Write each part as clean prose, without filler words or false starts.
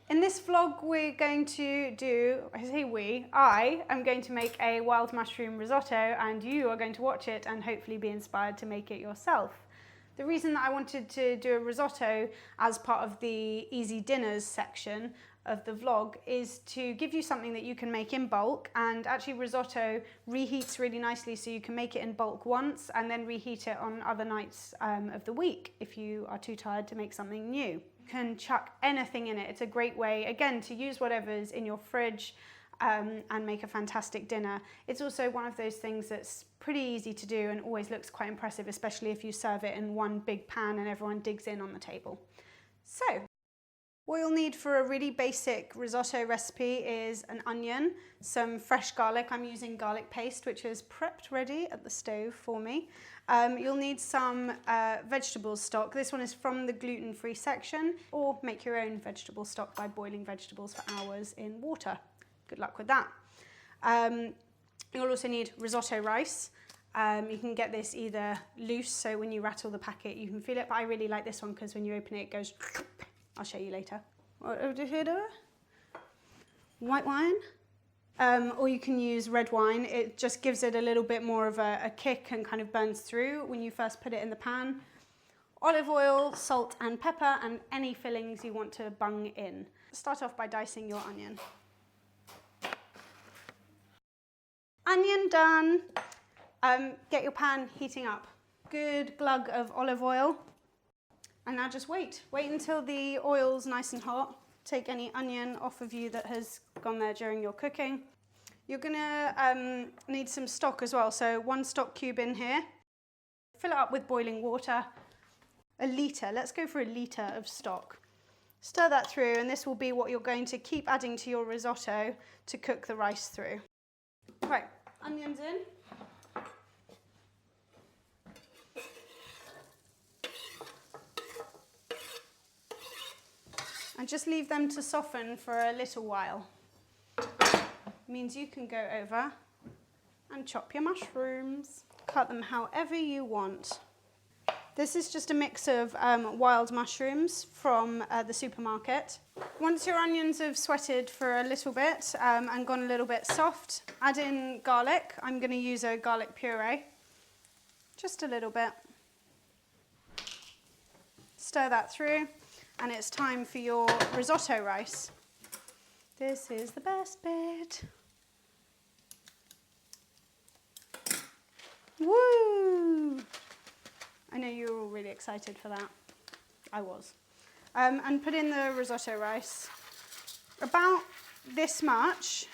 In this vlog we're going to do, I am going to make a wild mushroom risotto and you are going to watch it and hopefully be inspired to make it yourself. The reason that I wanted to do a risotto as part of the easy dinners section of the vlog is to give you something that you can make in bulk, and actually risotto reheats really nicely, so you can make it in bulk once and then reheat it on other nights of the week if you are too tired to make something new. You can chuck anything in it. It's a great way, again, to use whatever's in your fridge and make a fantastic dinner. It's also one of those things that's pretty easy to do and always looks quite impressive, especially if you serve it in one big pan and everyone digs in on the table. So, what you'll need for a really basic risotto recipe is an onion, some fresh garlic. I'm using garlic paste, which is prepped ready at the stove for me. You'll need some vegetable stock. This one is from the gluten-free section, or make your own vegetable stock by boiling vegetables for hours in water. Good luck with that. You'll also need risotto rice. You can get this either loose, so when you rattle the packet you can feel it, but I really like this one because when you open it, it goes. I'll show you later. What did you do? White wine, or you can use red wine. It just gives it a little bit more of a kick and kind of burns through when you first put it in the pan. Olive oil, salt and pepper, and any fillings you want to bung in. Start off by dicing your onion. Onion done. Get your pan heating up. Good glug of olive oil. And now just wait until the oil's nice and hot. Take any onion off of you that has gone there during your cooking. You're gonna need some stock as well, so 1 stock cube in here. Fill it up with boiling water. A litre, let's go for a litre of stock. Stir that through, and this will be what you're going to keep adding to your risotto to cook the rice through. Right, onions in. And just leave them to soften for a little while. Means you can go over and chop your mushrooms. Cut them however you want. This is just a mix of wild mushrooms from the supermarket. Once your onions have sweated for a little bit and gone a little bit soft, add in garlic. I'm going to use a garlic puree. Just a little bit. Stir that through. And it's time for your risotto rice. This is the best bit. Woo! I know you're all really excited for that. I was. And put in the risotto rice. About this much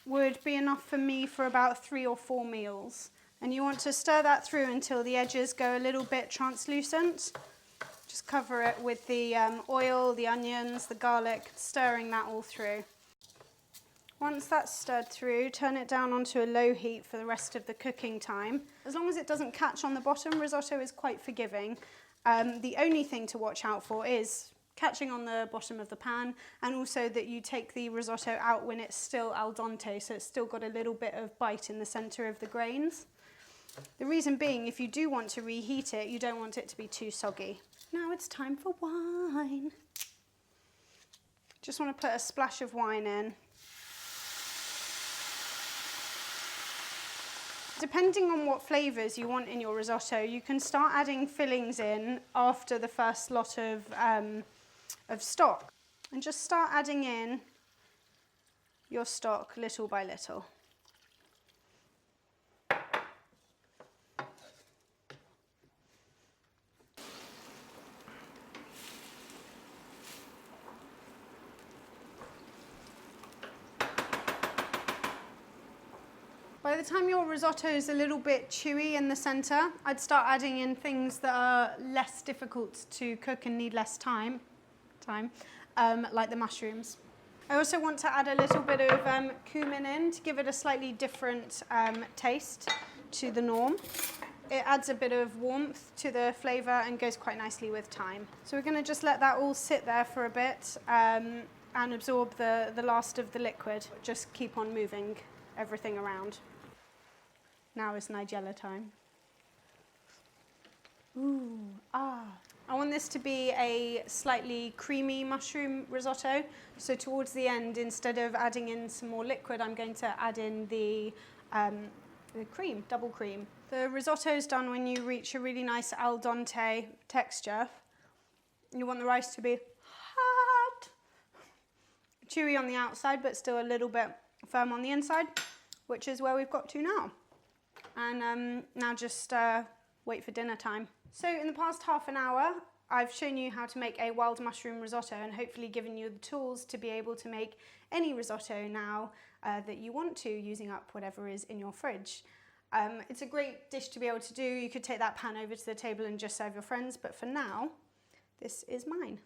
would be enough for me for about 3 or 4 meals. And you want to stir that through until the edges go a little bit translucent. Just cover it with the oil, the onions, the garlic, stirring that all through. Once that's stirred through, turn it down onto a low heat for the rest of the cooking time. As long as it doesn't catch on the bottom, risotto is quite forgiving. The only thing to watch out for is catching on the bottom of the pan, and also that you take the risotto out when it's still al dente, so it's still got a little bit of bite in the centre of the grains. The reason being, if you do want to reheat it, you don't want it to be too soggy. Now it's time for wine. Just want to put a splash of wine in. Depending on what flavours you want in your risotto, you can start adding fillings in after the first lot of stock. And just start adding in your stock little by little. By the time your risotto is a little bit chewy in the centre, I'd start adding in things that are less difficult to cook and need less time, like the mushrooms. I also want to add a little bit of cumin in to give it a slightly different taste to the norm. It adds a bit of warmth to the flavour and goes quite nicely with thyme. So we're going to just let that all sit there for a bit and absorb the last of the liquid. Just keep on moving everything around. Now is Nigella time. Ooh, ah. I want this to be a slightly creamy mushroom risotto. So towards the end, instead of adding in some more liquid, I'm going to add in the cream, double cream. The risotto's done when you reach a really nice al dente texture. You want the rice to be hot, chewy on the outside, but still a little bit firm on the inside, which is where we've got to now. And now just wait for dinner time. So in the past half an hour, I've shown you how to make a wild mushroom risotto and hopefully given you the tools to be able to make any risotto now that you want to, using up whatever is in your fridge. It's a great dish to be able to do. You could take that pan over to the table and just serve your friends, but for now, this is mine.